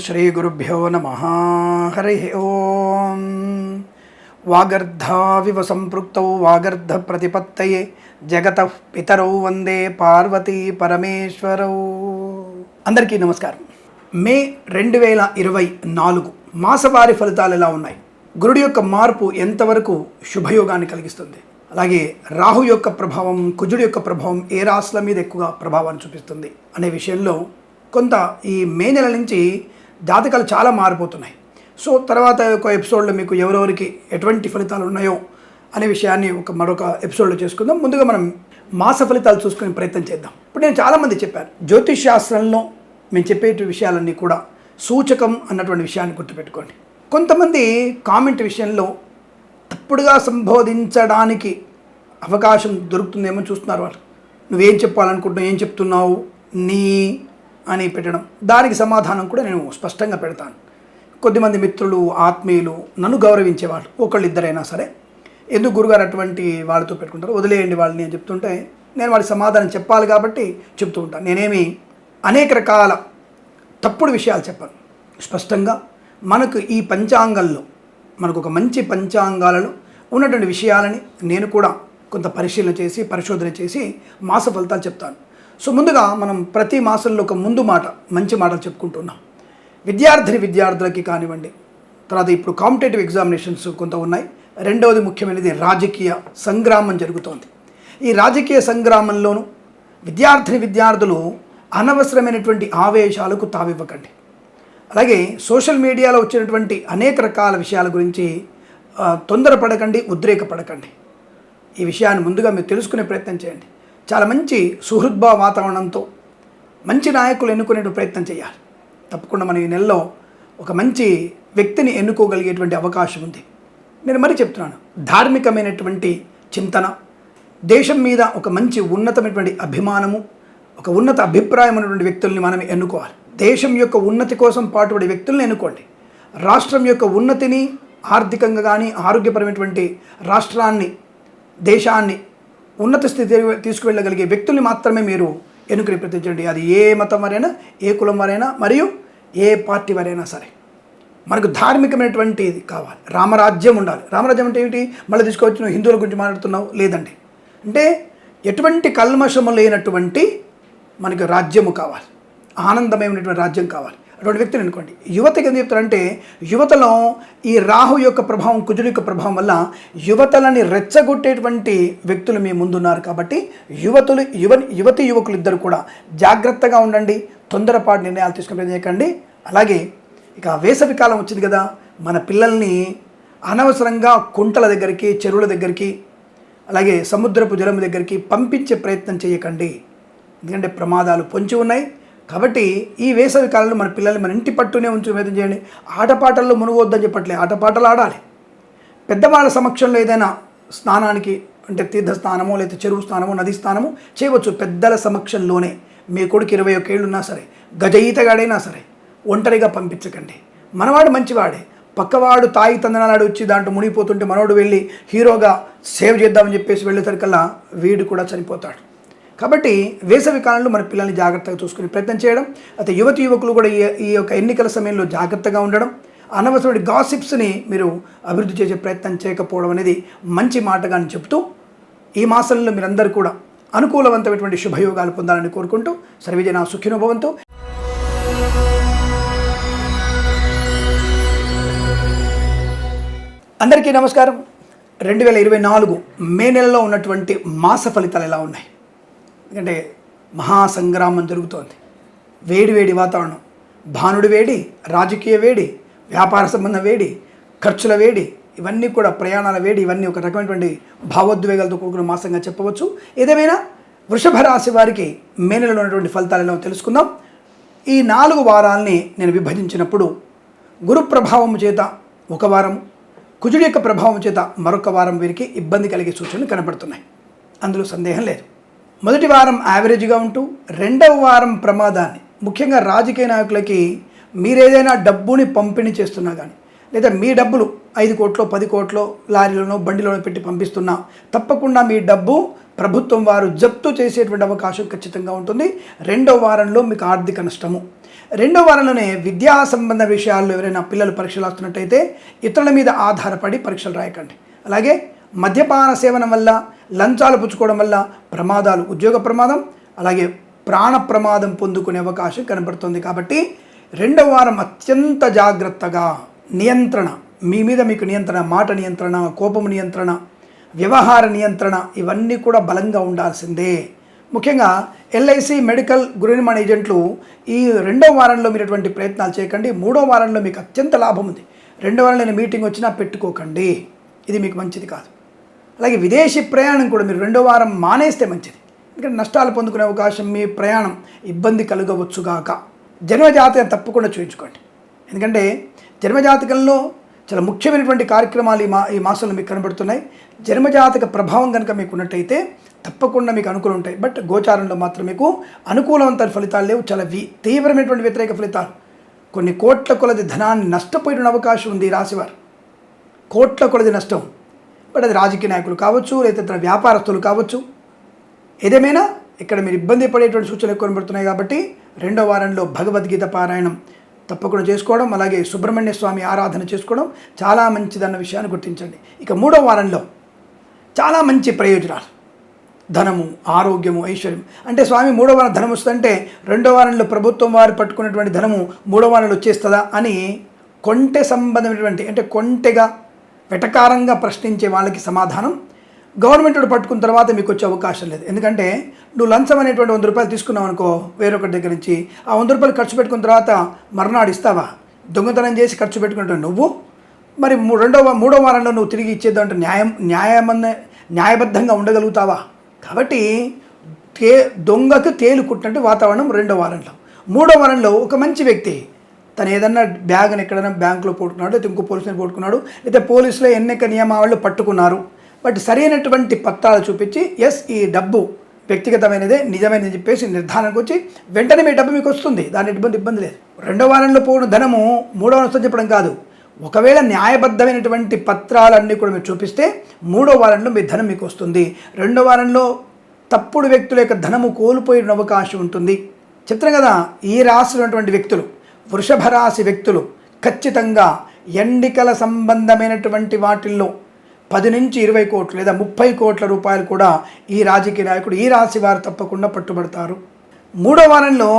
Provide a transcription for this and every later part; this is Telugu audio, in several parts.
శ్రీగురుభ్యో నమః. హరి ఓం. వాగర్ధావివ సంపృక్తౌ వాగర్ధ ప్రతిపత్తయే జగతః పితరౌ వందే పార్వతీ పరమేశ్వరౌ. అందరికీ నమస్కారం. మే 2024 మాసవారి ఫలితాలు ఎలా ఉన్నాయి? గురుడి యొక్క మార్పు ఎంతవరకు శుభయోగాన్ని కలిగిస్తుంది? అలాగే రాహు యొక్క ప్రభావం, కుజుడి యొక్క ప్రభావం ఏ రాశుల మీద ఎక్కువగా ప్రభావాన్ని చూపిస్తుంది అనే విషయంలో కొంత ఈ మే నెల నుంచి జాతకాలు చాలా మారిపోతున్నాయి. సో తర్వాత ఒక ఎపిసోడ్లో మీకు ఎవరెవరికి ఎటువంటి ఫలితాలు ఉన్నాయో అనే విషయాన్ని మరొక ఎపిసోడ్లో చేసుకుందాం. ముందుగా మనం మాస ఫలితాలు చూసుకునే ప్రయత్నం చేద్దాం. ఇప్పుడు నేను చాలామంది చెప్పాను, జ్యోతిష్ శాస్త్రంలో మేము చెప్పే విషయాలన్నీ కూడా సూచకం అన్నటువంటి విషయాన్ని గుర్తుపెట్టుకోండి. కొంతమంది కామెంట్ విషయంలో తప్పుడుగా సంబోధించడానికి అవకాశం దొరుకుతుందేమో చూస్తున్నారు. వాళ్ళు నువ్వేం చెప్పాలనుకుంటున్నావు, ఏం చెప్తున్నావు నీ అని పెట్టడం, దానికి సమాధానం కూడా నేను స్పష్టంగా పెడతాను. కొద్దిమంది మిత్రులు, ఆత్మీయులు, నన్ను గౌరవించేవాళ్ళు ఒకళ్ళిద్దరైనా సరే ఎందుకు గురుగారు అటువంటి వాళ్ళతో పెట్టుకుంటారు, వదిలేయండి వాళ్ళని అని చెప్తుంటే నేను వాళ్ళకి సమాధానం చెప్పాలి కాబట్టి చెప్తూ ఉంటాను. నేనేమి అనేక రకాల తప్పుడు విషయాలు చెప్పాను. స్పష్టంగా మనకు ఈ పంచాంగంలో మనకు ఒక మంచి పంచాంగాలలో ఉన్నటువంటి విషయాలని నేను కూడా కొంత పరిశీలన చేసి పరిశోధన చేసి మాస ఫలితాలు చెప్తాను. సో ముందుగా మనం ప్రతి మాసంలో ఒక ముందు మాట, మంచి మాటలు చెప్పుకుంటున్నాం. విద్యార్థులకి కానివ్వండి, తర్వాత ఇప్పుడు కాంపిటేటివ్ ఎగ్జామినేషన్స్ కొంత ఉన్నాయి. రెండవది ముఖ్యమైనది రాజకీయ సంగ్రామం జరుగుతోంది. ఈ రాజకీయ సంగ్రామంలోనూ విద్యార్థులు అనవసరమైనటువంటి ఆవేశాలకు తావివ్వకండి. అలాగే సోషల్ మీడియాలో వచ్చినటువంటి అనేక రకాల విషయాల గురించి తొందరపడకండి, ఉద్రేకపడకండి. ఈ విషయాన్ని ముందుగా మీరు తెలుసుకునే ప్రయత్నం చేయండి. చాలా మంచి సుహృద్భావ వాతావరణంతో మంచి నాయకులు ఎన్నుకునే ప్రయత్నం చేయాలి. తప్పకుండా మనం ఈ నెలలో ఒక మంచి వ్యక్తిని ఎన్నుకోగలిగేటువంటి అవకాశం ఉంది. నేను మరి చెప్తున్నాను, ధార్మికమైనటువంటి చింతన, దేశం మీద ఒక మంచి ఉన్నతమైనటువంటి అభిమానము, ఒక ఉన్నత అభిప్రాయం ఉన్నటువంటి వ్యక్తుల్ని మనం ఎన్నుకోవాలి. దేశం యొక్క ఉన్నతి కోసం పాటుపడే వ్యక్తులను ఎన్నుకోండి. రాష్ట్రం యొక్క ఉన్నతిని ఆర్థికంగా కానీ ఆరోగ్యపరమైనటువంటి రాష్ట్రాన్ని, దేశాన్ని ఉన్నత స్థితి తీసుకువెళ్ళగలిగే వ్యక్తుల్ని మాత్రమే మీరు ఎన్నుకునే ప్రయత్నం చేయండి. అది ఏ మతం వారైనా, ఏ కులం వారైనా, మరియు ఏ పార్టీ వారైనా సరే. మనకు ధార్మికమైనటువంటిది కావాలి. రామరాజ్యం ఉండాలి. రామరాజ్యం అంటే ఏమిటి? మళ్ళీ తీసుకోవచ్చు, నువ్వు హిందువుల గురించి మాట్లాడుతున్నావు లేదండి. అంటే ఎటువంటి కల్మషము లేనటువంటి మనకు రాజ్యము కావాలి, ఆనందమైనటువంటి రాజ్యం కావాలి. అటువంటి వ్యక్తిని అనుకోండి. యువతకి ఏం చెప్తారంటే, యువతలో ఈ రాహు యొక్క ప్రభావం, కుజుడి యొక్క ప్రభావం వల్ల యువతలని రెచ్చగొట్టేటువంటి వ్యక్తులు మీ ముందున్నారు. కాబట్టి యువతి యువకులు ఇద్దరు కూడా జాగ్రత్తగా ఉండండి. తొందరపాటు నిర్ణయాలు తీసుకుని చేయకండి. అలాగే ఇక వేసవి కాలం వచ్చింది కదా, మన పిల్లల్ని అనవసరంగా కుంటల దగ్గరికి, చెరువుల దగ్గరికి, అలాగే సముద్రపు జలము దగ్గరికి పంపించే ప్రయత్నం చేయకండి. ఎందుకంటే ప్రమాదాలు పొంచి ఉన్నాయి. కాబట్టి ఈ వేసవి కాలంలో మన పిల్లల్ని మన ఇంటి పట్టునే ఉంచు ప్రయత్నం చేయండి. ఆటపాటల్లో మునుగొద్దని చెప్పట్లే, ఆటపాటలు ఆడాలి. పెద్దవాళ్ళ సమక్షంలో ఏదైనా స్నానానికి అంటే తీర్థ స్నానమో లేదా చెరువు స్నానమో నది స్నానమో చేయవచ్చు. పెద్దల సమక్షంలోనే. మీ కొడుకు 21 ఏళ్ళు ఉన్నా సరే, గజ ఈతగాడైనా సరే ఒంటరిగా పంపించకండి. మనవాడు మంచివాడే, పక్కవాడు తాయి తందనాడు వచ్చి దాంట్లో మునిగిపోతుంటే మనవాడు వెళ్ళి హీరోగా సేవ్ చేద్దామని చెప్పేసి వెళ్ళేసరికల్లా వీడు కూడా చనిపోతాడు. కాబట్టి వేసవి కాలంలో మన పిల్లల్ని జాగ్రత్తగా చూసుకునే ప్రయత్నం చేయడం, అయితే యువకులు కూడా ఈ యొక్క ఎన్నికల సమయంలో జాగ్రత్తగా ఉండడం, అనవసరమైన గాసిప్స్ని మీరు అభివృద్ధి చేసే ప్రయత్నం చేయకపోవడం అనేది మంచి మాటగా అని చెప్తూ, ఈ మాసంలో మీరందరూ కూడా అనుకూలవంతమైనటువంటి శుభయోగాలు పొందాలని కోరుకుంటూ సర్వజన సుఖినో భవంతు. అందరికీ నమస్కారం. 2024 మే నెలలో ఉన్నటువంటి మాస ఫలితాలు ఎలా ఉన్నాయి? ఎందుకంటే మహాసంగ్రామం జరుగుతోంది. వేడి వాతావరణం, భానుడి వేడి, రాజకీయ వేడి, వ్యాపార సంబంధ వేడి, ఖర్చుల వేడి, ఇవన్నీ కూడా ప్రయాణాల వేడి, ఇవన్నీ ఒక రకమైనటువంటి భావోద్వేగాలతో కూడుకున్న మాసంగా చెప్పవచ్చు. ఏదేమైనా వృషభ రాశి వారికి మే నెలలో ఉన్నటువంటి ఫలితాలు ఎలా తెలుసుకుందాం. ఈ 4 వారాల్ని నేను విభజించినప్పుడు గురు ప్రభావం చేత ఒక వారం, కుజుడి యొక్క ప్రభావం చేత మరొక వారం వీరికి ఇబ్బంది కలిగే సూచనలు కనపడుతున్నాయి. అందులో సందేహం లేదు. మొదటి వారం యావరేజ్గా ఉంటూ రెండవ వారం ప్రమాదాన్ని, ముఖ్యంగా రాజకీయ నాయకులకి మీరేదైనా డబ్బుని పంపిణీ చేస్తున్నా కానీ, లేదా మీ డబ్బులు 5 కోట్లో 10 కోట్లో లారీలోనో బండిలోనో పెట్టి పంపిస్తున్నా తప్పకుండా మీ డబ్బు ప్రభుత్వం వారు జప్తు చేసేటువంటి అవకాశం ఖచ్చితంగా ఉంటుంది. రెండో వారంలో మీకు ఆర్థిక నష్టము. రెండో వారంలోనే విద్యా సంబంధ విషయాల్లో ఎవరైనా పిల్లలు పరీక్షలు రాస్తున్నట్టయితే ఇతరుల మీద ఆధారపడి పరీక్షలు రాయకండి. అలాగే మద్యపాన సేవనం వల్ల, లంచాలు పుచ్చుకోవడం వల్ల ప్రమాదాలు, ఉద్యోగ ప్రమాదం, అలాగే ప్రాణ ప్రమాదం పొందుకునే అవకాశం కనబడుతుంది. కాబట్టి రెండవ వారం అత్యంత జాగ్రత్తగా నియంత్రణ, మీ మీద మీకు నియంత్రణ, మాట నియంత్రణ, కోపము నియంత్రణ, వ్యవహార నియంత్రణ ఇవన్నీ కూడా బలంగా ఉండాల్సిందే. ముఖ్యంగా ఎల్ఐసి, మెడికల్, గృహ నిర్మాణ ఏజెంట్లు ఈ రెండవ వారంలో మీరు ఎటువంటి ప్రయత్నాలు చేయకండి. మూడో వారంలో మీకు అత్యంత లాభం ఉంది. రెండో వారంలో నేను మీటింగ్ వచ్చినా పెట్టుకోకండి, ఇది మీకు మంచిది కాదు. అలాగే విదేశీ ప్రయాణం కూడా మీరు రెండో వారం మానేస్తే మంచిది, ఎందుకంటే నష్టాలు పొందుకునే అవకాశం, మీ ప్రయాణం ఇబ్బంది కలగవచ్చుగాక. జన్మజాతకం తప్పకుండా చూయించుకోండి, ఎందుకంటే జన్మజాతకంలో చాలా ముఖ్యమైనటువంటి కార్యక్రమాలు ఈ మాసంలో మీకు కనబడుతున్నాయి. జన్మజాతక ప్రభావం కనుక మీకు ఉన్నట్టయితే తప్పకుండా మీకు అనుకూలం ఉంటాయి. బట్ గోచారంలో మాత్రం మీకు అనుకూలవంతమైన ఫలితాలు లేవు, చాలా తీవ్రమైనటువంటి వ్యతిరేక ఫలితాలు. కొన్ని కోట్ల కొలది ధనాన్ని నష్టపోయిన అవకాశం ఉంది ఈ రాశివారు, కోట్ల కొలది నష్టం. బట్ అది రాజకీయ నాయకులు కావచ్చు, లేదా వ్యాపారస్తులు కావచ్చు, ఏదేమైనా ఇక్కడ మీరు ఇబ్బంది పడేటువంటి సూచనలు ఎక్కువ కనబడుతున్నాయి. కాబట్టి రెండో వారంలో భగవద్గీత పారాయణం తప్పకుండా చేసుకోవడం, అలాగే సుబ్రహ్మణ్య స్వామి ఆరాధన చేసుకోవడం చాలా మంచిదన్న విషయాన్ని గుర్తించండి. ఇక మూడో వారంలో చాలా మంచి ప్రయోజనాలు, ధనము, ఆరోగ్యము, ఐశ్వర్యం. అంటే స్వామి మూడో వారం ధనం వస్తుందంటే రెండో వారంలో ప్రభుత్వం వారు పట్టుకున్నటువంటి ధనము మూడో వారంలో వచ్చేస్తుందా అని కొంటె సంబంధమైనటువంటి, అంటే కొంటెగా వెటకారంగా ప్రశ్నించే వాళ్ళకి సమాధానం, గవర్నమెంట్ పట్టుకున్న తర్వాత మీకు వచ్చే అవకాశం లేదు. ఎందుకంటే నువ్వు లంచం అనేటువంటి 100 రూపాయలు తీసుకున్నావు అనుకో వేరొకరి దగ్గర నుంచి, ఆ 100 రూపాయలు ఖర్చు పెట్టుకున్న తర్వాత మర్నాడు ఇస్తావా? దొంగతనం చేసి ఖర్చు పెట్టుకుంటావు నువ్వు. మరి మూడో వారంలో నువ్వు తిరిగి ఇచ్చేద్దాం అంటే న్యాయబద్ధంగా ఉండగలుగుతావా? కాబట్టి దొంగకు తేలు కుట్టినట్టు వాతావరణం రెండో వారంలో. మూడో వారంలో ఒక మంచి వ్యక్తి తను ఏదన్నా బ్యాగ్ని ఎక్కడైనా బ్యాంకులో పోట్టుకున్నాడు, లేదా ఇంకో పోలీసుని పోట్టుకున్నాడు, లేదా పోలీసులో ఎన్నిక నియమావళిలో పట్టుకున్నారు, బట్ సరైనటువంటి పత్రాలు చూపించి ఎస్ ఈ డబ్బు వ్యక్తిగతమైనదే, నిజమైనది చెప్పేసి నిర్ధారణకు వచ్చి వెంటనే మీ డబ్బు మీకు వస్తుంది, దాని ఇబ్బంది లేదు. రెండో వారంలో పోయిన ధనము మూడో వారం చెప్పడం కాదు, ఒకవేళ న్యాయబద్ధమైనటువంటి పత్రాలన్నీ కూడా మీరు చూపిస్తే మూడో వారంలో మీ ధనం మీకు వస్తుంది. రెండో వారంలో తప్పుడు వ్యక్తుల యొక్క ధనము కోల్పోయిన అవకాశం ఉంటుంది. చెప్తాను కదా, ఈ రాశిలో ఉన్నటువంటి వ్యక్తులు, వృషభ రాశి వ్యక్తులు ఖచ్చితంగా ఎన్నికల సంబంధమైనటువంటి వాటిల్లో 10 నుంచి 20 కోట్లు లేదా 30 కోట్ల రూపాయలు కూడా ఈ రాజకీయ నాయకుడు, ఈ రాశి వారు తప్పకుండా పట్టుబడతారు. మూడో వారంలో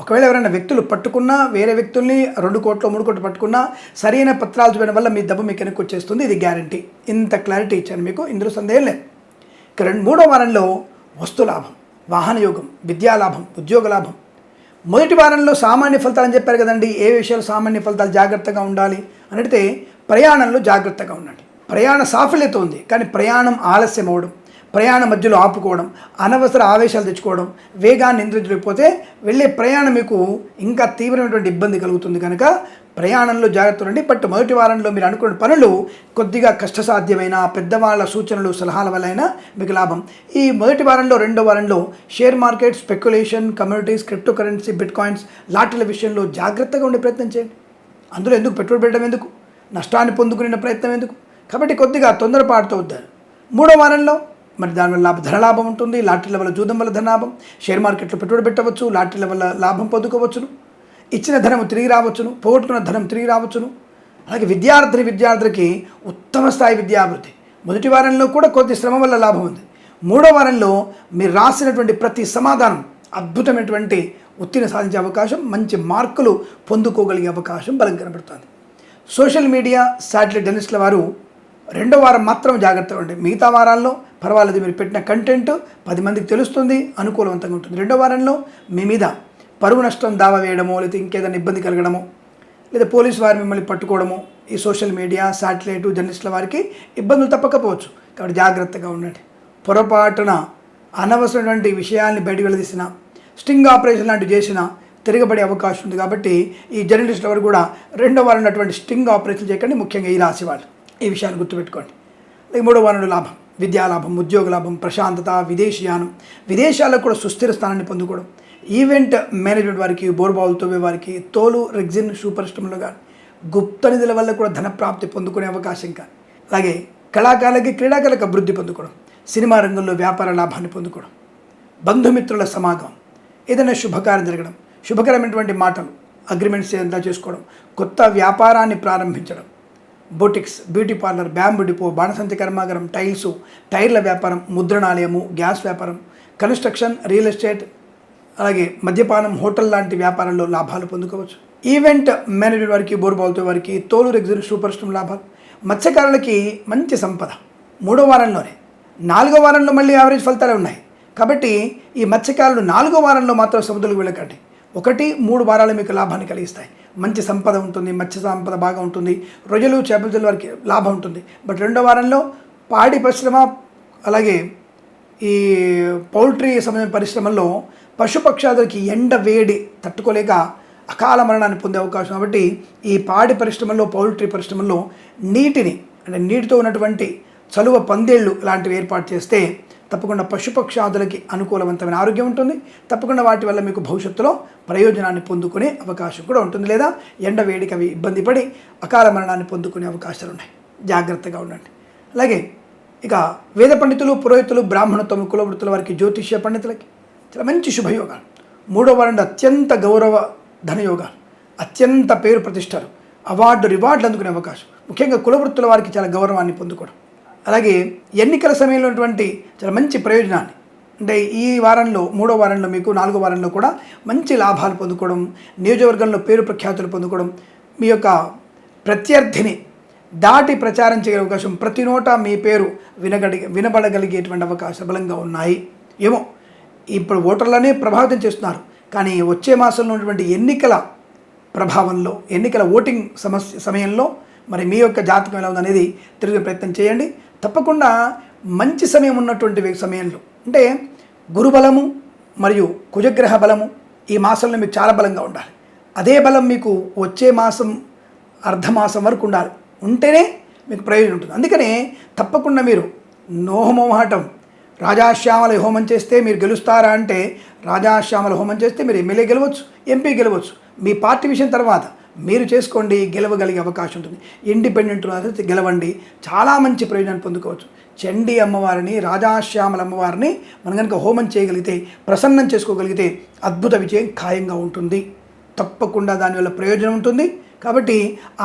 ఒకవేళ ఎవరైనా వ్యక్తులు పట్టుకున్నా, వేరే వ్యక్తుల్ని 2 కోట్లు 3 కోట్లు పట్టుకున్నా, సరైన పత్రాలు చూపడం వల్ల మీ డబ్బు మీకు వెనక్కి వచ్చేస్తుంది. ఇది గ్యారంటీ. ఇంత క్లారిటీ ఇచ్చాను మీకు, ఇందులో సందేహం లేదు. ఇక మూడో వారంలో వస్తు లాభం, వాహన యోగం, విద్యా లాభం, ఉద్యోగ లాభం. మొదటి వారంలో సామాన్య ఫలితాలు అని చెప్పారు కదండి. ఏ విషయాలు సామాన్య ఫలితాలు జాగ్రత్తగా ఉండాలి అని అడిగితే ప్రయాణంలో జాగ్రత్తగా ఉండండి. ప్రయాణ సాఫల్యత ఉంది, కానీ ప్రయాణం ఆలస్యం అవ్వడం, ప్రయాణం మధ్యలో ఆపుకోవడం, అనవసర ఆవేశాలు తెచ్చుకోవడం, వేగాన్ని నియంత్రించలేకపోతే వెళ్ళే ప్రయాణం మీకు ఇంకా తీవ్రమైనటువంటి ఇబ్బంది కలుగుతుంది. కనుక ప్రయాణంలో జాగ్రత్తలు ఉండండి. బట్ మొదటి వారంలో మీరు అనుకున్న పనులు కొద్దిగా కష్టసాధ్యమైన, పెద్దవాళ్ళ సూచనలు సలహాల వల్లైనా మీకు లాభం. ఈ మొదటి వారంలో రెండో వారంలో share market, speculation, communities, crypto currency, bitcoins, లాటరీల విషయంలో జాగ్రత్తగా ఉండే ప్రయత్నం చేయండి. అందులో ఎందుకు పెట్టుబడి పెట్టడం, ఎందుకు నష్టాన్ని పొందుకునే ప్రయత్నం ఎందుకు? కాబట్టి కొద్దిగా తొందరపాటుతో వద్దారు. మూడో వారంలో మరి దానివల్ల ధనలాభం ఉంటుంది. లాటరీల వల్ల, జూదం వల్ల ధనలాభం, షేర్ మార్కెట్లో పెట్టుబడి పెట్టవచ్చు, లాటరీల వల్ల లాభం పొందుకోవచ్చును, ఇచ్చిన ధనము తిరిగి రావచ్చును, పోగొట్టుకున్న ధనం తిరిగి రావచ్చును. అలాగే విద్యార్థికి ఉత్తమ స్థాయి విద్యాభివృద్ధి. మొదటి వారంలో కూడా కొద్ది శ్రమ వల్ల లాభం ఉంది. మూడో వారంలో మీరు రాసినటువంటి ప్రతి సమాధానం అద్భుతమైనటువంటి ఉత్తీర్ణ సాధించే అవకాశం, మంచి మార్కులు పొందుకోగలిగే అవకాశం బలం కనబడుతుంది. సోషల్ మీడియా, శాటిలైట్ జర్నలిస్టుల వారు రెండో వారం మాత్రం జాగ్రత్తగా ఉండండి. మిగతా వారాల్లో పర్వాలేదు, మీరు పెట్టిన కంటెంట్ 10 మందికి తెలుస్తుంది, అనుకూలవంతంగా ఉంటుంది. రెండో వారంలో మీ మీద పరువు నష్టం దావా వేయడమో, లేదా ఇంకేదైనా ఇబ్బంది కలగడమో, లేదా పోలీసు వారు మిమ్మల్ని పట్టుకోవడమో, ఈ సోషల్ మీడియా, శాటిలైట్ జర్నలిస్టుల వారికి ఇబ్బందులు తప్పకపోవచ్చు. కాబట్టి జాగ్రత్తగా ఉండండి. పొరపాటున అనవసరమైనటువంటి విషయాల్ని బయటకు వెళ్ళదీసిన, స్టింగ్ ఆపరేషన్ లాంటివి చేసిన తిరగబడే అవకాశం ఉంది. కాబట్టి ఈ జర్నలిస్టుల వారు కూడా రెండో వారంలో అటువంటి స్టింగ్ ఆపరేషన్ చేయకండి. ముఖ్యంగా ఈ రాశి వాళ్ళు ఈ విషయాన్ని గుర్తుపెట్టుకోండి. మూడో వారంలో లాభం, విద్యా లాభం, ఉద్యోగ లాభం, ప్రశాంతత, విదేశీయానం, విదేశాల్లో కూడా సుస్థిర స్థానాన్ని పొందుకోవడం, ఈవెంట్ మేనేజ్మెంట్ వారికి, బోర్బావులు తవ్వే వారికి, తోలు, రెగ్జిన్, షూ పరిశ్రమలో కానీ గుప్త నిధుల వల్ల కూడా ధనప్రాప్తి పొందుకునే అవకాశం కానీ, అలాగే కళాకారులకి, క్రీడాకారులకు అభివృద్ధి పొందుకోవడం, సినిమా రంగంలో వ్యాపార లాభాన్ని పొందుకోవడం, బంధుమిత్రుల సమాగమం, ఏదైనా శుభకార్యం జరగడం, శుభకరమైనటువంటి మాటలు, అగ్రిమెంట్స్ ఏదైనా చేసుకోవడం, కొత్త వ్యాపారాన్ని ప్రారంభించడం, boutiques, beauty parlour, bamboo depot, బాణసంచి కర్మాగారం, టైల్సు, టైర్ల వ్యాపారం, ముద్రణాలయము, గ్యాస్ వ్యాపారం, కన్స్ట్రక్షన్, రియల్ ఎస్టేట్, అలాగే మద్యపానం, హోటల్ లాంటి వ్యాపారాల్లో లాభాలు పొందుకోవచ్చు. ఈవెంట్ మేనేజ్మెంట్ వారికి, బోర్బాల్తో వారికి, తోలు ఎగ్జిబిషన్ సూపర్ లాభాలు. మత్స్యకారులకి మంచి సంపద 3వ వారంలోనే. 4వ వారంలో మళ్ళీ యావరేజ్ ఫలితాలే ఉన్నాయి. కాబట్టి ఈ మత్స్యకారులు 4వ వారంలో మాత్రం సముద్రంలోకి వెళ్ళకండి. 1-3 వారాలు మీకు లాభాన్ని కలిగిస్తాయి. మంచి సంపద ఉంటుంది, మత్స్య సంపద బాగా ఉంటుంది, రొయ్యలు చేపల వారికి లాభం ఉంటుంది. బట్ 2వ వారంలో పాడి పరిశ్రమ, అలాగే ఈ పౌల్ట్రీ సంబంధించిన పరిశ్రమల్లో పశుపక్షాదులకి ఎండ వేడి తట్టుకోలేక అకాల మరణాన్ని పొందే అవకాశం. కాబట్టి ఈ పాడి పరిశ్రమల్లో, పౌల్ట్రీ పరిశ్రమల్లో నీటితో ఉన్నటువంటి చలువ పందేళ్ళు లాంటివి ఏర్పాటు చేస్తే తప్పకుండా పశుపక్షాదులకి అనుకూలవంతమైన ఆరోగ్యం ఉంటుంది. తప్పకుండా వాటి వల్ల మీకు భవిష్యత్తులో ప్రయోజనాన్ని పొందుకునే అవకాశం కూడా ఉంటుంది. లేదా ఎండ వేడికి అవి ఇబ్బంది పడి అకాల మరణాన్ని పొందుకునే అవకాశాలు ఉన్నాయి. జాగ్రత్తగా ఉండండి. అలాగే ఇక వేద పండితులు, పురోహితులు, బ్రాహ్మణత్వం, కులవృత్తుల వారికి, జ్యోతిష్య పండితులకి చాలా మంచి శుభయోగాలు. 3వ వారంలో అత్యంత గౌరవ ధనయోగాలు, అత్యంత పేరు ప్రతిష్టలు, రివార్డులు అందుకునే అవకాశం. ముఖ్యంగా కులవృత్తుల వారికి చాలా గౌరవాన్ని పొందుకోవడం. అలాగే ఎన్నికల సమయంలో ఉన్నటువంటి చాలా మంచి ప్రయోజనాన్ని, అంటే ఈ వారంలో 3వ వారంలో మీకు 4వ వారంలో కూడా మంచి లాభాలు పొందుకోవడం, నియోజకవర్గంలో పేరు ప్రఖ్యాతులు పొందుకోవడం, మీ యొక్క ప్రత్యర్థిని దాటి ప్రచారం చేయగల అవకాశం, ప్రతి నోట మీ పేరు వినబడగలిగేటువంటి అవకాశాలు బలంగా ఉన్నాయి. ఏమో ఇప్పుడు ఓటర్లనే ప్రభావితం చేస్తున్నారు, కానీ వచ్చే మాసంలో ఉన్నటువంటి ఎన్నికల ప్రభావంలో, ఎన్నికల ఓటింగ్ సమయంలో మరి మీ యొక్క జాతకం ఎలా ఉందనేది తిరిగే ప్రయత్నం చేయండి. తప్పకుండా మంచి సమయం ఉన్నటువంటి సమయంలో, అంటే గురుబలము మరియు కుజగ్రహ బలము ఈ మాసంలో మీకు చాలా బలంగా ఉండాలి. అదే బలం మీకు వచ్చే మాసం అర్ధమాసం వరకు ఉండాలి. ఉంటేనే మీకు ప్రయోజనం ఉంటుంది. అందుకనే తప్పకుండా మీరు నోహమోహాటం రాజాశ్యామల హోమం చేస్తే మీరు గెలుస్తారా అంటే, రాజాశ్యామల హోమం చేస్తే మీరు ఎమ్మెల్యే గెలవచ్చు, ఎంపీ గెలవచ్చు. మీ పార్టీ విషయం తర్వాత మీరు చేసుకోండి, గెలవగలిగే అవకాశం ఉంటుంది. ఇండిపెండెంట్ గెలవండి, చాలా మంచి ప్రయోజనాన్ని పొందుకోవచ్చు. చండీ అమ్మవారిని, రాజాశ్యామల అమ్మవారిని మనం కనుక హోమం చేయగలిగితే, ప్రసన్నం చేసుకోగలిగితే అద్భుత విజయం ఖాయంగా ఉంటుంది. తప్పకుండా దానివల్ల ప్రయోజనం ఉంటుంది. కాబట్టి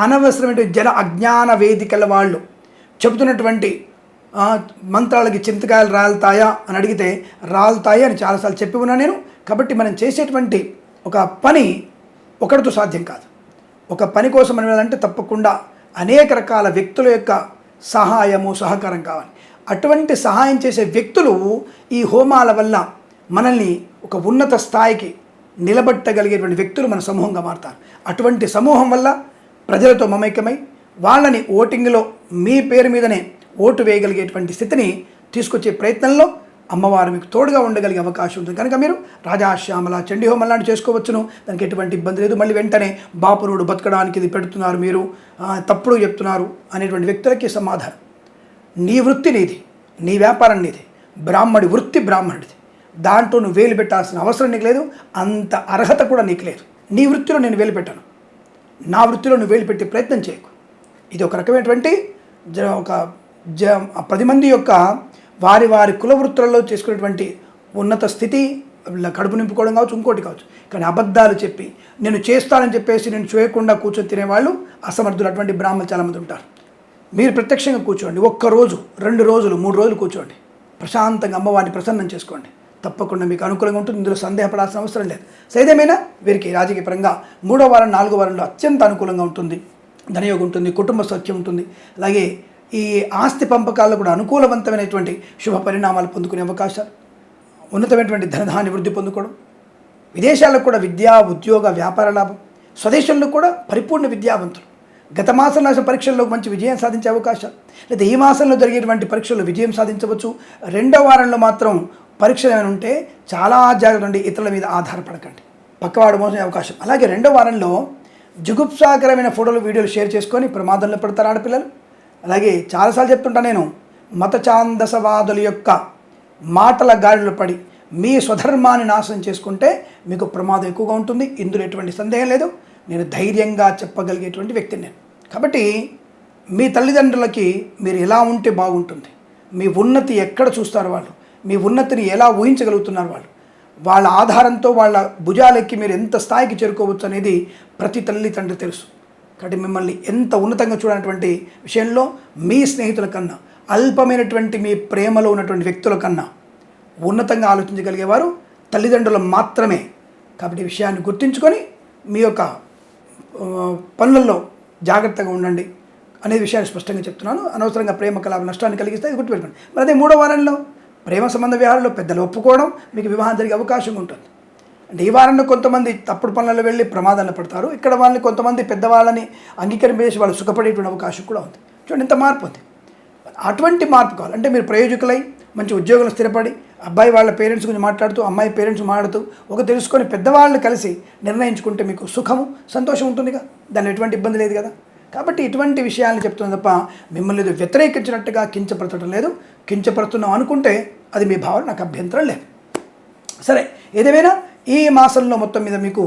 అనవసరమైన అజ్ఞాన వేదికల వాళ్ళు చెబుతున్నటువంటి మంత్రాలకి చింతకాయలు రాలుతాయా అని అడిగితే రాలుతాయి అని చాలాసార్లు చెప్పి ఉన్నాను నేను. కాబట్టి మనం చేసేటువంటి ఒక పని ఒకరితో సాధ్యం కాదు. ఒక పని కోసం మనం వెళ్ళాలంటే తప్పకుండా అనేక రకాల వ్యక్తుల యొక్క సహాయము, సహకారం కావాలి. అటువంటి సహాయం చేసే వ్యక్తులు ఈ హోమాల వల్ల మనల్ని ఒక ఉన్నత స్థాయికి నిలబెట్టగలిగేటువంటి వ్యక్తులు మన సమూహంగా మారుతారు. అటువంటి సమూహం వల్ల ప్రజలతో మమైకమై వాళ్ళని ఓటింగ్లో మీ పేరు మీదనే ఓటు వేయగలిగేటువంటి స్థితిని తీసుకొచ్చే ప్రయత్నంలో అమ్మవారు మీకు తోడుగా ఉండగలిగే అవకాశం ఉంటుంది. కనుక మీరు రాజాశ్యామల, చండీ హోమం లాంటి చేసుకోవచ్చును, దానికి ఎటువంటి ఇబ్బంది లేదు. మళ్ళీ వెంటనే బాపునుడు బతకడానికి ఇది పెడుతున్నారు, మీరు తప్పుడు చెప్తున్నారు అనేటువంటి వ్యక్తులకి సమాధానం, నీ వృత్తి నీది, నీ వ్యాపారం నీది, బ్రాహ్మడి వృత్తి బ్రాహ్మణుడిది, దాంట్లో నువ్వు వేలు పెట్టాల్సిన అవసరం నీకు లేదు, అంత అర్హత కూడా నీకు లేదు. నీ వృత్తిలో నేను వేలు పెట్టాను, నా వృత్తిలో నువ్వు వేలు పెట్టే ప్రయత్నం చేయకు. ఇది ఒక రకమైనటువంటి 10 మంది యొక్క వారి వారి కుల వృత్తులలో చేసుకునేటువంటి ఉన్నత స్థితి, కడుపు నింపుకోవడం కావచ్చు, ఇంకోటి కావచ్చు. కానీ అబద్ధాలు చెప్పి నేను చేస్తానని చెప్పేసి నేను చేయకుండా కూర్చొని తినేవాళ్ళు అసమర్థులు. అటువంటి బ్రాహ్మణులు చాలామంది ఉంటారు. మీరు ప్రత్యక్షంగా కూర్చోండి, 1 రోజు, 2 రోజులు, 3 రోజులు కూర్చోండి, ప్రశాంతంగా అమ్మవారిని ప్రసన్నం చేసుకోండి. తప్పకుండా మీకు అనుకూలంగా ఉంటుంది. ఇందులో సందేహపడాల్సిన అవసరం లేదు. సైదేమైనా వీరికి రాజకీయ పరంగా 3వ వారం, 4వ వారంలో అత్యంత అనుకూలంగా ఉంటుంది. ధనయోగం ఉంటుంది, కుటుంబ సౌఖ్యం ఉంటుంది. అలాగే ఈ ఆస్తి పంపకాల్లో కూడా అనుకూలవంతమైనటువంటి శుభ పరిణామాలు పొందుకునే అవకాశాలు, ఉన్నతమైనటువంటి ధనధాన్య వృద్ధి పొందుకోవడం, విదేశాలకు కూడా విద్యా, ఉద్యోగ, వ్యాపార లాభం, స్వదేశంలో కూడా పరిపూర్ణ విద్యావంతులు. గత మాసం రాసిన పరీక్షల్లో మంచి విజయం సాధించే అవకాశాలు, లేదా ఈ మాసంలో జరిగేటువంటి పరీక్షల్లో విజయం సాధించవచ్చు. 2వ వారంలో మాత్రం పరీక్షలు ఏమైనా ఉంటే చాలా జాగ్రత్త ఉండి ఇతరుల మీద ఆధారపడకండి, పక్కవాడు మోసే అవకాశం. అలాగే 2వ వారంలో జుగుప్సాకరమైన ఫోటోలు, వీడియోలు షేర్ చేసుకొని ప్రమాదంలో పడతారు ఆడపిల్లలు. అలాగే చాలాసార్లు చెప్తుంటా నేను, మత ఛాందసవాదుల యొక్క మాటల గాడిలో పడి మీ స్వధర్మాన్ని నాశనం చేసుకుంటే మీకు ప్రమాదం ఎక్కువగా ఉంటుంది. ఇందులో ఎటువంటి సందేహం లేదు. నేను ధైర్యంగా చెప్పగలిగేటువంటి వ్యక్తిని నేను. కాబట్టి మీ తల్లిదండ్రులకి మీరు ఎలా ఉంటే బాగుంటుంది, మీ ఉన్నతి ఎక్కడ చూస్తారు వాళ్ళు, మీ ఉన్నతిని ఎలా ఊహించగలుగుతున్నారు వాళ్ళు, వాళ్ళ ఆధారంతో వాళ్ళ భుజాలెక్కి మీరు ఎంత స్థాయికి చేరుకోవచ్చు అనేది ప్రతి తల్లి తండ్రి తెలుసు. కాబట్టి మిమ్మల్ని ఎంత ఉన్నతంగా చూడనటువంటి విషయంలో మీ స్నేహితుల కన్నా, అల్పమైనటువంటి మీ ప్రేమలో ఉన్నటువంటి వ్యక్తుల కన్నా ఉన్నతంగా ఆలోచించగలిగేవారు తల్లిదండ్రులు మాత్రమే. కాబట్టి ఈ విషయాన్ని గుర్తుంచుకొని మీ యొక్క పనులలో జాగ్రత్తగా ఉండండి అనే విషయాన్ని స్పష్టంగా చెప్తున్నాను. అనవసరంగా ప్రేమ కలాప నష్టాన్ని కలిగిస్తే అది గుర్తుపెట్టుకోండి. మరి అదే 3వ వారంలో ప్రేమ సంబంధ వ్యవహారంలో పెద్దలు ఒప్పుకోవడం, మీకు వివాహం జరిగే అవకాశం ఉంటుంది. అంటే ఈ వారంలో కొంతమంది తప్పుడు పనులలో వెళ్ళి ప్రమాదాలు పడతారు. ఇక్కడ వాళ్ళని కొంతమంది పెద్దవాళ్ళని అంగీకరింపజేసి వాళ్ళు సుఖపడేటువంటి అవకాశం కూడా ఉంది. చూడండి ఎంత మార్పు ఉంది. అటువంటి మార్పు కావాలి అంటే మీరు ప్రయోజకులై మంచి ఉద్యోగంలో స్థిరపడి, అబ్బాయి వాళ్ళ పేరెంట్స్ గురించి మాట్లాడుతూ, అమ్మాయి పేరెంట్స్ మాట్లాడుతూ ఒక తెలుసుకొని పెద్దవాళ్ళు కలిసి నిర్ణయించుకుంటే మీకు సుఖము సంతోషం ఉంటుందిగా, దానిలో ఎటువంటి ఇబ్బంది లేదు కదా. కాబట్టి ఇటువంటి విషయాలను చెప్తున్నా తప్ప మిమ్మల్ని ఏదో వ్యతిరేకించినట్టుగా కించపరచడం లేదు. కించపరుస్తున్నాం అనుకుంటే అది మీ భావన, నాకు అభ్యంతరం లేదు. సరే, ఏదేమైనా ఈ మాసంలో మొత్తం మీద మీకు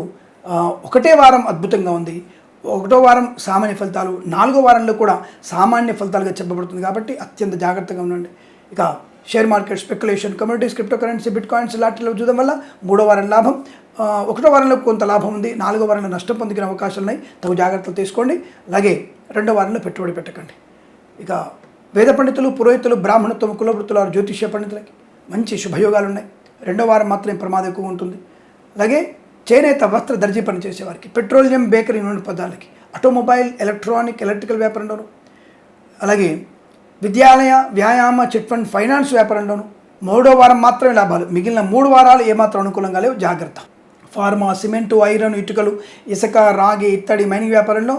ఒకటే వారం అద్భుతంగా ఉంది. 1వ వారం సామాన్య ఫలితాలు, 4వ వారంలో కూడా సామాన్య ఫలితాలుగా చెప్పబడుతుంది. కాబట్టి అత్యంత జాగ్రత్తగా ఉండండి. ఇక share market, speculation, communities, crypto currency, bitcoins లాంటిలో చూడడం వల్ల 3వ వారం లాభం, 1వ వారంలో కొంత లాభం ఉంది, 4వ వారంలో నష్టం పొందుకునే అవకాశాలు ఉన్నాయి. తగు జాగ్రత్తలు తీసుకోండి. అలాగే 2వ వారంలో పెట్టుబడి పెట్టకండి. ఇక వేద పండితులు, పురోహితులు, బ్రాహ్మణత్వం, కులవృత్తుల, జ్యోతిష్య పండితులకి మంచి శుభయోగాలు ఉన్నాయి. 2వ వారం మాత్రమే ప్రమాదం ఎక్కువ ఉంటుంది. అలాగే చేనేత, వస్త్ర, దర్జీ పని చేసేవారికి, పెట్రోలియం, బేకరీ, నూనె పదార్థాలకి, ఆటోమొబైల్, ఎలక్ట్రానిక్, ఎలక్ట్రికల్ వ్యాపారంలోను, అలాగే విద్యాలయ, వ్యాయామ, చిట్ ఫండ్, ఫైనాన్స్ వ్యాపారంలోను 3వ వారం మాత్రమే లాభాలు. మిగిలిన 3 వారాలు ఏమాత్రం అనుకూలంగా లేవు, జాగ్రత్త. ఫార్మా, సిమెంటు, ఐరన్, ఇటుకలు, ఇసుక, రాగి, ఇత్తడి, మైనింగ్ వ్యాపారంలో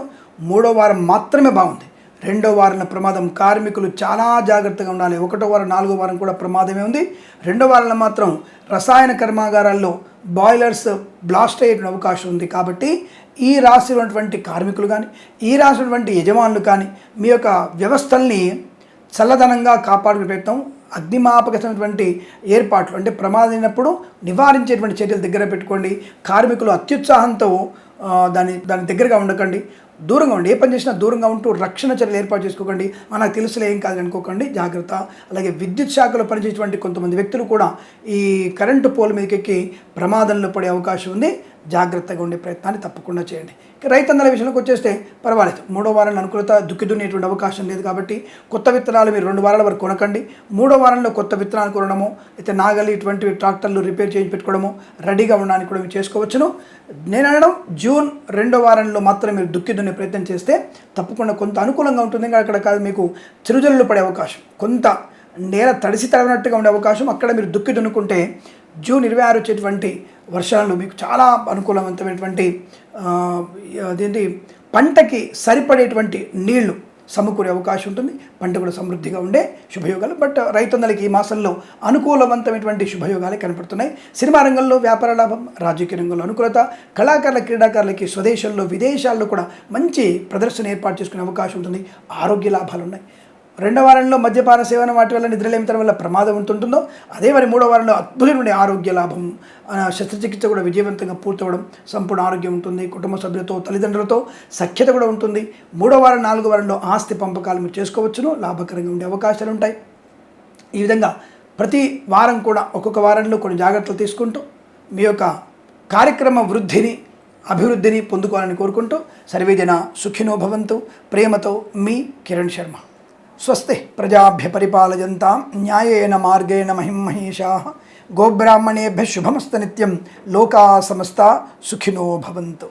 3వ వారం మాత్రమే బాగుంది. 2వ వారంలో ప్రమాదం. కార్మికులు చాలా జాగ్రత్తగా ఉండాలి. 1వ వారం, 4వ వారం కూడా ప్రమాదమే ఉంది. 2వ వారంలో మాత్రం రసాయన కర్మాగారాల్లో బాయిలర్స్ బ్లాస్ట్ అయ్యేటువంటి అవకాశం ఉంది. కాబట్టి ఈ రాశి ఉన్నటువంటి కార్మికులు కానీ, ఈ రాశి ఉన్నటువంటి యజమానులు కానీ మీ యొక్క వ్యవస్థల్ని చల్లదనంగా కాపాడుకునే ప్రయత్నం, అగ్నిమాపకమైనటువంటి ఏర్పాట్లు అంటే ప్రమాదమైనప్పుడు నివారించేటువంటి చర్యలు దగ్గర పెట్టుకోండి. కార్మికులు అత్యుత్సాహంతో దాని దగ్గరగా ఉండకండి, దూరంగా ఉండి, ఏ పని చేసినా దూరంగా ఉంటూ రక్షణ చర్యలు ఏర్పాటు చేసుకోకండి. మనకు తెలుసులే ఏం కాదు అనుకోకండి, జాగ్రత్త. అలాగే విద్యుత్ శాఖలో పనిచేసేటువంటి కొంతమంది వ్యక్తులు కూడా ఈ కరెంటు పోల్ మీదకి ఎక్కి ప్రమాదంలో పడే అవకాశం ఉంది. జాగ్రత్తగా ఉండే ప్రయత్నాన్ని తప్పకుండా చేయండి. ఇక రైతన్నల విషయంలోకి వచ్చేస్తే పర్వాలేదు, 3వ వారంలో అనుకూలత, దుక్కిదున్నేటువంటి అవకాశం లేదు. కాబట్టి కొత్త విత్తనాలు మీరు 2 వారాల వరకు కొనకండి. 3వ వారంలో కొత్త విత్తనాలు కొనడము, అయితే నాగలి, ఇటువంటి ట్రాక్టర్లు రిపేర్ చేయించి పెట్టుకోవడము, రెడీగా ఉండడానికి కూడా మీరు చేసుకోవచ్చును. నేను అనడం జూన్ 2వ వారంలో మాత్రం మీరు దుక్కిదున్నే ప్రయత్నం చేస్తే తప్పకుండా కొంత అనుకూలంగా ఉంటుంది. ఇంకా అక్కడ కాదు మీకు చిరుజల్లు పడే అవకాశం, కొంత నేల తడిసి తడవనట్టుగా ఉండే అవకాశం. అక్కడ మీరు దుక్కి దున్నుకుంటే జూన్ 26 వచ్చేటువంటి వర్షాలు మీకు చాలా అనుకూలవంతమైనటువంటి అదేంటి పంటకి సరిపడేటువంటి నీళ్లు సమకూరే అవకాశం ఉంటుంది. పంట కూడా సమృద్ధిగా ఉండే శుభయోగాలు. బట్ రైతన్నలకి ఈ మాసంలో అనుకూలవంతమైనటువంటి శుభయోగాలే కనపడుతున్నాయి. సినిమా రంగంలో వ్యాపార లాభం, రాజకీయ రంగంలో అనుకూలత, కళాకారుల, క్రీడాకారులకి స్వదేశంలో, విదేశాల్లో కూడా మంచి ప్రదర్శన ఏర్పాటు చేసుకునే అవకాశం ఉంటుంది. ఆరోగ్య లాభాలు ఉన్నాయి. 2వ వారంలో మద్యపాన సేవన వాటి వల్ల నిద్రలేమితనం వల్ల ప్రమాదం ఉంటుందో అదే మరి 3వ వారంలో అద్భుతమైన ఆరోగ్య లాభం, శస్త్రచికిత్స కూడా విజయవంతంగా పూర్తవడం, సంపూర్ణ ఆరోగ్యం ఉంటుంది. కుటుంబ సభ్యులతో, తల్లిదండ్రులతో సఖ్యత కూడా ఉంటుంది. 3వ వారం, 4వ వారంలో ఆస్తి పంపకాలు మీరు చేసుకోవచ్చును, లాభకరంగా ఉండే అవకాశాలు ఉంటాయి. ఈ విధంగా ప్రతి వారం కూడా ఒక్కొక్క వారంలో కొన్ని జాగ్రత్తలు తీసుకుంటూ మీ యొక్క కార్యక్రమ వృద్ధిని, అభివృద్ధిని పొందుకోవాలని కోరుకుంటూ సర్వేజన సుఖినో భవంతు. ప్రేమతో మీ కిరణ్ శర్మ. స్వస్తి ప్రజాభ్య పరిపాలయంతాం న్యాయేన మార్గేణ మహిమహేషాః. గోబ్రాహ్మణేభ్యः శుభమస్తు నిత్యం. లోకా సమస్తా సుఖినో భవంతు.